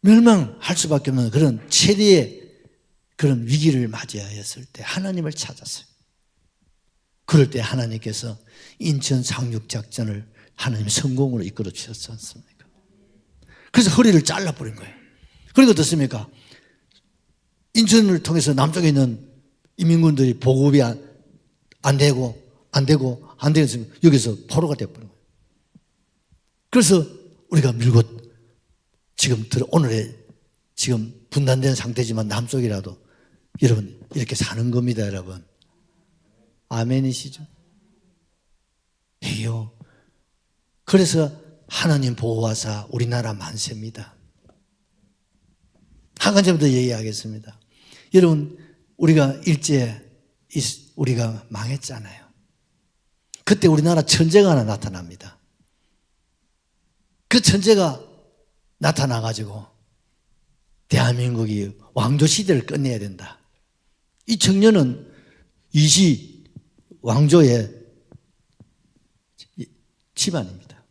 멸망할 수밖에 없는 그런 최대의 그런 위기를 맞이하였을 때 하나님을 찾았어요. 그럴 때 하나님께서 인천 상륙작전을 하나님 성공으로 이끌어 주셨지 않습니까? 그래서 허리를 잘라버린 거예요. 그러니까 어떻습니까? 인천을 통해서 남쪽에 있는 인민군들이 보급이 안 되고 여기서 포로가 되어버린 거예요. 그래서 우리가 밀고 오늘의 지금 분단된 상태지만 남쪽이라도 여러분 이렇게 사는 겁니다, 여러분. 아멘이시죠? 해요. 그래서 하나님 보호하사 우리나라 만세입니다. 한 가지 더 얘기하겠습니다. 여러분, 우리가 우리가 망했잖아요. 그때 우리나라 천재가 하나 나타납니다. 그 천재가 나타나가지고 대한민국이 왕조 시대를 끝내야 된다. 이 청년은 이시 왕조의 집안입니다.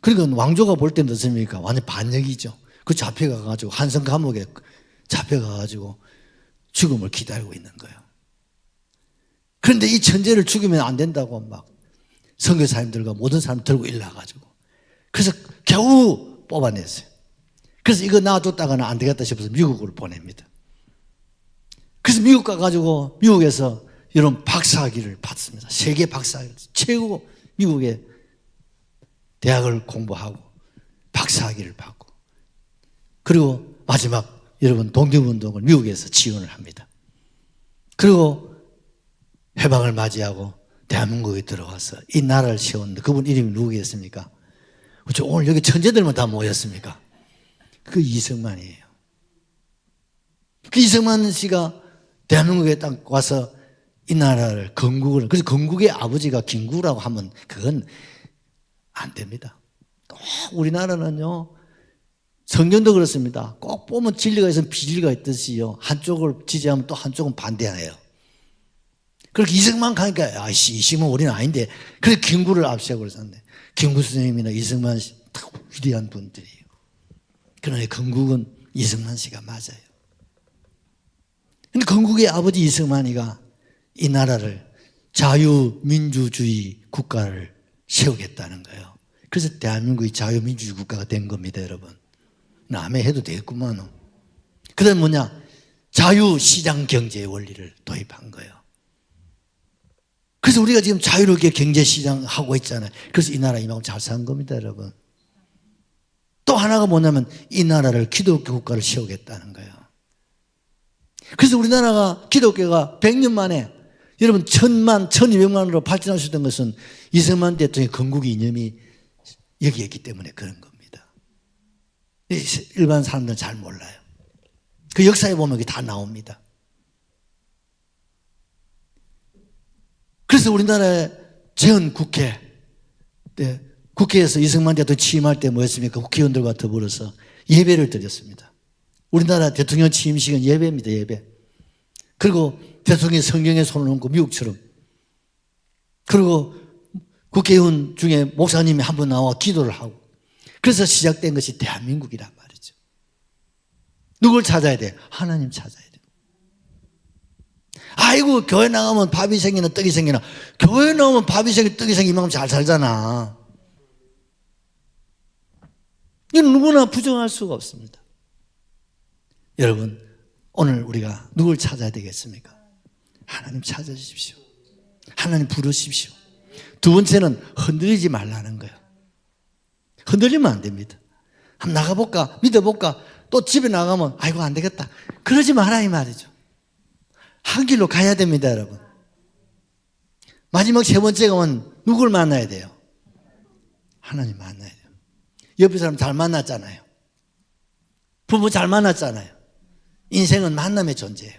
그러니까 왕조가 볼 때는 어떻습니까? 완전 반역이죠. 그 잡혀가가지고 한성 감옥에 잡혀가가지고 죽음을 기다리고 있는 거예요. 그런데 이 천재를 죽이면 안 된다고 막 선교사님들과 모든 사람 들고 일나가지고 그래서 겨우 뽑아냈어요. 그래서 이거 놔뒀다가는 안 되겠다 싶어서 미국으로 보냅니다. 그래서 미국 가가지고 미국에서 이런 박사학위를 받습니다. 세계 박사학위 최고 미국의 대학을 공부하고 박사학위를 받고 그리고 마지막 여러분 독립운동을 미국에서 지원을 합니다. 그리고 해방을 맞이하고 대한민국에 들어와서 이 나라를 세웠는데 그분 이름이 누구겠습니까? 오늘 여기 천재들만 다 모였습니까? 그 이승만이에요. 그 이승만 씨가 대한민국에 딱 와서 이 나라를 건국을, 그래서 건국의 아버지가 김구라고 하면 그건 안 됩니다. 또 우리나라는요, 성경도 그렇습니다. 꼭 보면 진리가 있으면 비진리가 있듯이요. 한쪽을 지지하면 또 한쪽은 반대해요. 그렇게 이승만 가니까, 이승만 우리는 아닌데, 그래서 김구를 앞세우고 그랬었는데, 김구 선생님이나 이승만 씨, 다 위대한 분들이에요. 그러나 건국은 이승만 씨가 맞아요. 근데 건국의 아버지 이승만이가 이 나라를 자유민주주의 국가를 세우겠다는 거예요. 그래서 대한민국이 자유민주주의 국가가 된 겁니다, 여러분. 남의 해도 되겠구만. 그 다음에 뭐냐? 자유시장 경제의 원리를 도입한 거예요. 그래서 우리가 지금 자유롭게 경제시장 하고 있잖아요. 그래서 이 나라 이만큼 잘 사는 겁니다, 여러분. 또 하나가 뭐냐면 이 나라를 기독교 국가를 세우겠다는 거예요. 그래서 우리나라가 기독교가 100년 만에 여러분 1000만, 1200만으로 발전할 수 있던 것은 이승만 대통령의 건국 이념이 여기에 있기 때문에 그런 겁니다. 일반 사람들은 잘 몰라요. 그 역사에 보면 그게 다 나옵니다. 그래서 우리나라의 전 국회, 국회에서 이승만 대통령 취임할 때 뭐였습니까? 국회의원들과 더불어서 예배를 드렸습니다. 우리나라 대통령 취임식은 예배입니다, 예배. 그리고 대통령이 성경에 손을 얹고 미국처럼. 그리고 국회의원 중에 목사님이 한 분 나와 기도를 하고. 그래서 시작된 것이 대한민국이란 말이죠. 누굴 찾아야 돼? 하나님 찾아야 돼. 아이고, 교회 나가면 밥이 생기나 떡이 생기나. 교회 나오면 밥이 생기나 떡이 생기면 이만큼 잘 살잖아. 이건 누구나 부정할 수가 없습니다. 여러분, 오늘 우리가 누굴 찾아야 되겠습니까? 하나님 찾아주십시오. 하나님 부르십시오. 두 번째는 흔들리지 말라는 거예요. 흔들리면 안 됩니다. 한번 나가볼까? 믿어볼까? 또 집에 나가면 아이고 안 되겠다. 그러지 마라 이 말이죠. 한 길로 가야 됩니다, 여러분. 마지막 세 번째가 누굴 만나야 돼요? 하나님 만나야 돼요. 옆에 사람 잘 만났잖아요. 부모 잘 만났잖아요. 인생은 만남의 존재예요.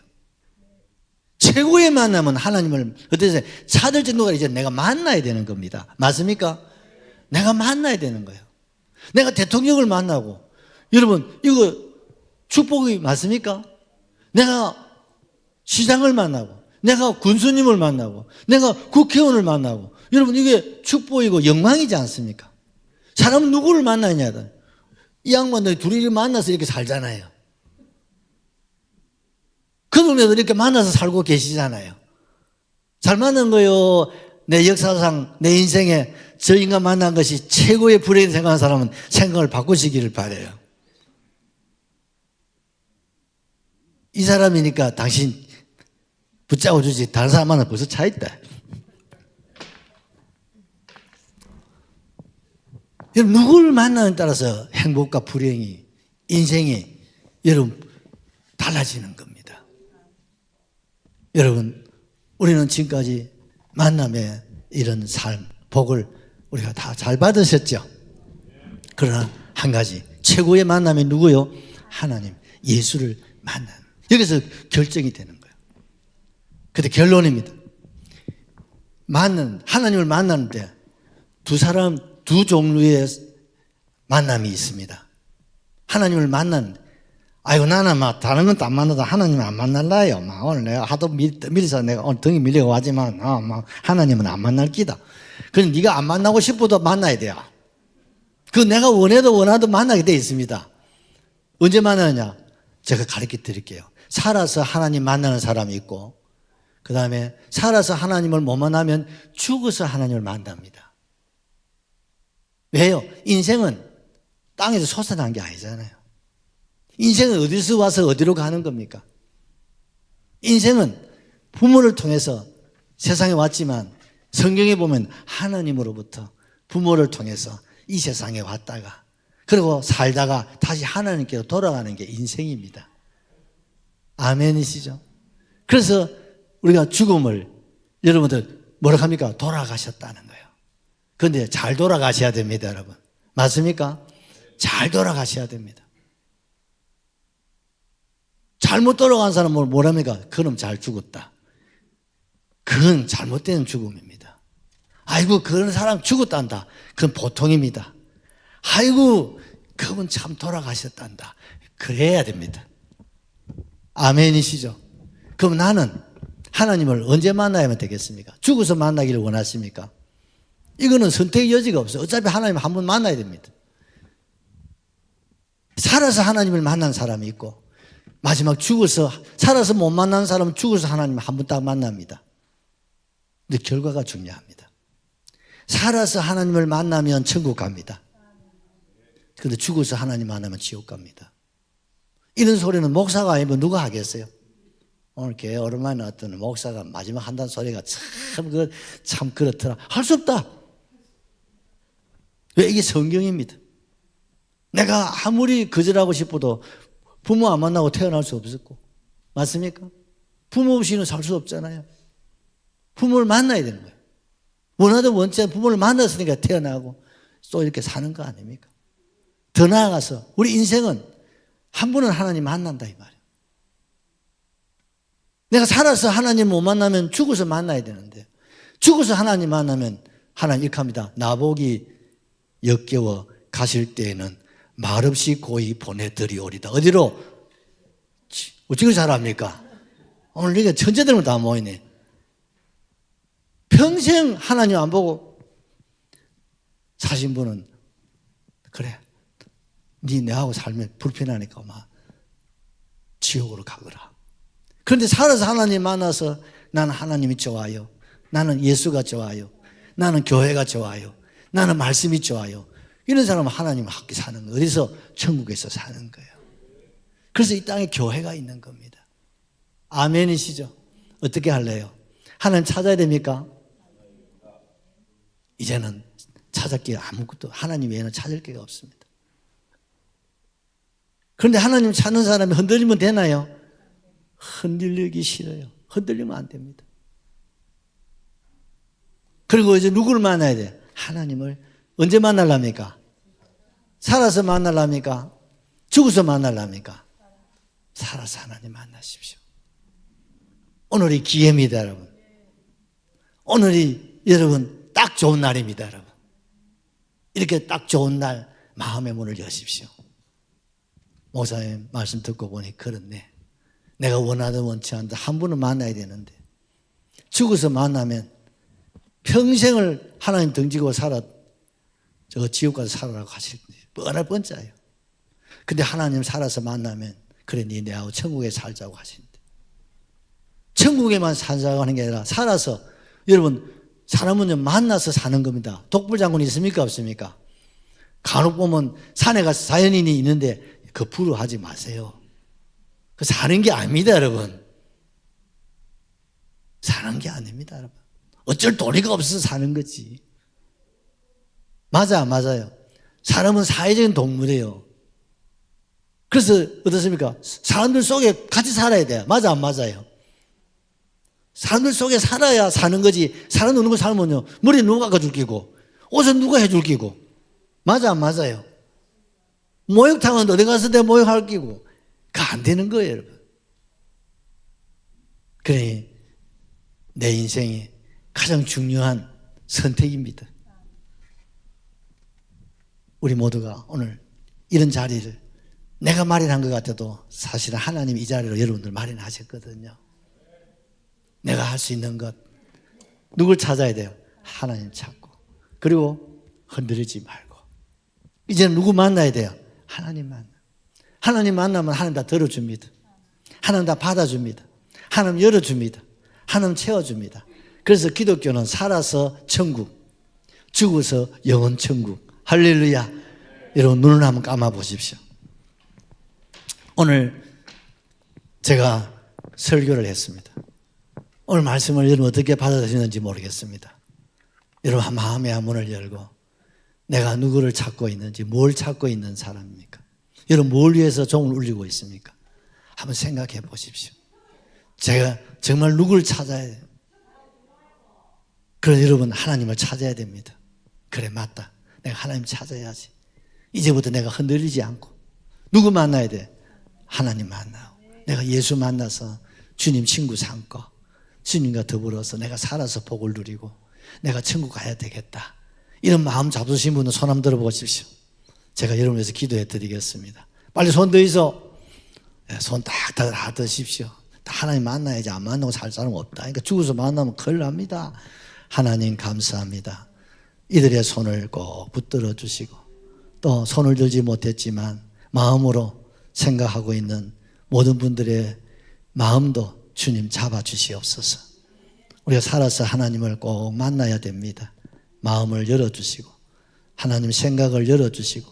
최고의 만남은 하나님을 어떠세요? 찾을 정도가 이제 내가 만나야 되는 겁니다. 맞습니까? 내가 만나야 되는 거예요. 내가 대통령을 만나고, 여러분 이거 축복이 맞습니까? 내가 시장을 만나고, 내가 군수님을 만나고, 내가 국회의원을 만나고, 여러분 이게 축복이고 영광이지 않습니까? 사람은 누구를 만나냐? 이 양반들 둘이 만나서 이렇게 살잖아요. 그 동네도 이렇게 만나서 살고 계시잖아요. 잘 만난 거요. 내 역사상 내 인생에 저 인간 만난 것이 최고의 불행이 생각하는 사람은 생각을 바꾸시기를 바라요. 이 사람이니까 당신 붙잡아 주지 다른 사람 만나 벌써 차 있다. 여러분 누구를 만나느냐에 따라서 행복과 불행이, 인생이 여러분 달라지는 겁니다. 여러분 우리는 지금까지 만남의 이런 삶, 복을 우리가 다 잘 받으셨죠. 그러나 한 가지 최고의 만남이 누구요? 하나님, 예수를 만나는, 여기서 결정이 되는 거예요. 근데 결론입니다. 하나님을 만나는데 두 종류의 만남이 있습니다. 하나님을 만나는데, 아이고 나는 막 다른 건 안 만나다 하나님은 안 만날라요. 막 오늘 내가 하도 밀려서 내가 오늘 등이 밀려고 하지만 막 하나님은 안 만날 기다. 그럼 네가 안 만나고 싶어도 만나야 돼요. 그 내가 원하도 만나게 돼 있습니다. 언제 만나느냐? 제가 가르쳐 드릴게요. 살아서 하나님 만나는 사람이 있고, 그 다음에 살아서 하나님을 못 만나면 죽어서 하나님을 만납니다. 왜요? 인생은 땅에서 솟아난 게 아니잖아요. 인생은 어디서 와서 어디로 가는 겁니까? 인생은 부모를 통해서 세상에 왔지만 성경에 보면 하나님으로부터 부모를 통해서 이 세상에 왔다가 그리고 살다가 다시 하나님께로 돌아가는 게 인생입니다. 아멘이시죠? 그래서 우리가 죽음을 여러분들 뭐라고 합니까? 돌아가셨다는 거예요. 그런데 잘 돌아가셔야 됩니다, 여러분. 맞습니까? 잘 돌아가셔야 됩니다. 잘못 돌아간 사람은 뭐랍니까? 그럼 잘 죽었다. 그건 잘못된 죽음입니다. 아이고 그런 사람 죽었단다. 그건 보통입니다. 아이고 그분 참 돌아가셨단다. 그래야 됩니다. 아멘이시죠? 그럼 나는 하나님을 언제 만나야만 되겠습니까? 죽어서 만나기를 원하십니까? 이거는 선택의 여지가 없어요. 어차피 하나님을 한 번 만나야 됩니다. 살아서 하나님을 만난 사람이 있고, 마지막 살아서 못 만난 사람은 죽어서 하나님을 한 번 딱 만납니다. 근데 결과가 중요합니다. 살아서 하나님을 만나면 천국 갑니다. 근데 죽어서 하나님 만나면 지옥 갑니다. 이런 소리는 목사가 아니면 누가 하겠어요? 오늘 교회 오랜만에 나왔더니 목사가 마지막 한다는 소리가 참 그렇더라. 할 수 없다. 왜? 이게 성경입니다. 내가 아무리 거절하고 싶어도 부모 안 만나고 태어날 수 없었고, 맞습니까? 부모 없이는 살 수 없잖아요. 부모를 만나야 되는 거예요. 원하든 원치 않든 부모를 만났으니까 태어나고 또 이렇게 사는 거 아닙니까? 더 나아가서 우리 인생은 한 번은 하나님 만난다 이 말이에요. 내가 살아서 하나님 못 만나면 죽어서 만나야 되는데, 죽어서 하나님 만나면 하나님 이렇게 합니다. 나보기 역겨워 가실 때에는 말없이 고이 보내드리오리다. 어디로? 어찌 잘합니까? 오늘 이게 천재들만 다 모이네. 평생 하나님 안 보고 사신 분은 그래, 네 내하고 살면 불편하니까 막 지옥으로 가거라. 그런데 살아서 하나님 만나서 나는 하나님이 좋아요, 나는 예수가 좋아요, 나는 교회가 좋아요, 나는 말씀이 좋아요, 이런 사람은 하나님과 함께 사는 거예요. 어디서? 천국에서 사는 거예요. 그래서 이 땅에 교회가 있는 겁니다. 아멘이시죠? 어떻게 할래요? 하나님 찾아야 됩니까? 이제는 찾을 게 아무것도, 하나님 외에는 찾을 게가 없습니다. 그런데 하나님 찾는 사람이 흔들리면 되나요? 흔들리기 싫어요. 흔들리면 안 됩니다. 그리고 이제 누구를 만나야 돼? 하나님을. 언제 만나랍니까? 살아서 만나랍니까? 죽어서 만나려합니까? 살아서 하나님 만나십시오. 오늘이 기회입니다, 여러분. 오늘이 여러분 딱 좋은 날입니다, 여러분. 이렇게 딱 좋은 날 마음의 문을 여십시오. 목사님 말씀 듣고 보니 그렇네. 내가 원하든 원치 않든 한 분은 만나야 되는데 죽어서 만나면 평생을 하나님 등지고 살아 저 지옥 가서 살아라고 하실 뻔할 뻔짜예요. 근데 하나님 살아서 만나면 그래 니 내하고 천국에 살자고 하시는데 천국에만 살자고 하는 게 아니라 살아서 여러분 사람은 만나서 사는 겁니다. 독불장군이 있습니까 없습니까? 간혹 보면 산에 가서 자연인이 있는데 그 부러워하지 마세요. 그 사는 게 아닙니다, 여러분. 사는 게 아닙니다, 여러분. 어쩔 도리가 없어서 사는 거지. 맞아요. 사람은 사회적인 동물이에요. 그래서 어떻습니까? 사람들 속에 같이 살아야 돼요. 맞아, 안 맞아요? 사람들 속에 살아야 사는 거지. 사람 누는 거 살면요. 머리 누가 깎아줄 끼고, 옷은 누가 해줄 끼고. 맞아, 안 맞아요? 목욕탕은 어디 가서 내 목욕할 끼고. 그거 안 되는 거예요, 여러분. 그러니 내 인생이 가장 중요한 선택입니다. 우리 모두가 오늘 이런 자리를 내가 마련한 것 같아도 사실은 하나님이 이 자리로 여러분들 마련하셨거든요. 내가 할 수 있는 것 누굴 찾아야 돼요? 하나님 찾고 그리고 흔들리지 말고 이제는 누구 만나야 돼요? 하나님 만나. 하나님 만나면 하나님 다 들어줍니다. 하나님 다 받아줍니다. 하나님 열어줍니다. 하나님 채워줍니다. 그래서 기독교는 살아서 천국, 죽어서 영원 천국. 할렐루야. 여러분 눈을 한번 감아 보십시오. 오늘 제가 설교를 했습니다. 오늘 말씀을 여러분 어떻게 받아들이는지 모르겠습니다. 여러분 마음의 문을 열고 내가 누구를 찾고 있는지 뭘 찾고 있는 사람입니까? 여러분 뭘 위해서 종을 울리고 있습니까? 한번 생각해 보십시오. 제가 정말 누구를 찾아야 돼요? 그럼 여러분 하나님을 찾아야 됩니다. 그래 맞다. 내가 하나님 찾아야지. 이제부터 내가 흔들리지 않고 누구 만나야 돼? 하나님 만나고 내가 예수 만나서 주님 친구 삼고 주님과 더불어서 내가 살아서 복을 누리고 내가 천국 가야 되겠다. 이런 마음 잡수신 분은 손 한번 들어보십시오. 제가 여러분 위해서 기도해 드리겠습니다. 빨리 손 드이소. 손 딱 다 드십시오. 하나님 만나야지. 안 만나고 살 사람 없다. 그러니까 죽어서 만나면 큰일 납니다. 하나님 감사합니다. 이들의 손을 꼭 붙들어 주시고 또 손을 들지 못했지만 마음으로 생각하고 있는 모든 분들의 마음도 주님 잡아 주시옵소서. 우리가 살아서 하나님을 꼭 만나야 됩니다. 마음을 열어주시고 하나님 생각을 열어주시고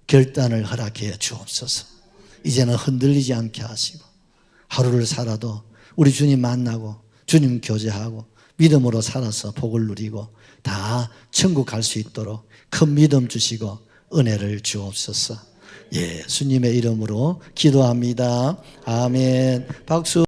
결단을 허락해 주옵소서. 이제는 흔들리지 않게 하시고 하루를 살아도 우리 주님 만나고 주님 교제하고 믿음으로 살아서 복을 누리고 다 천국 갈 수 있도록 큰 믿음 주시고 은혜를 주옵소서. 예수님의 이름으로 기도합니다. 아멘. 박수.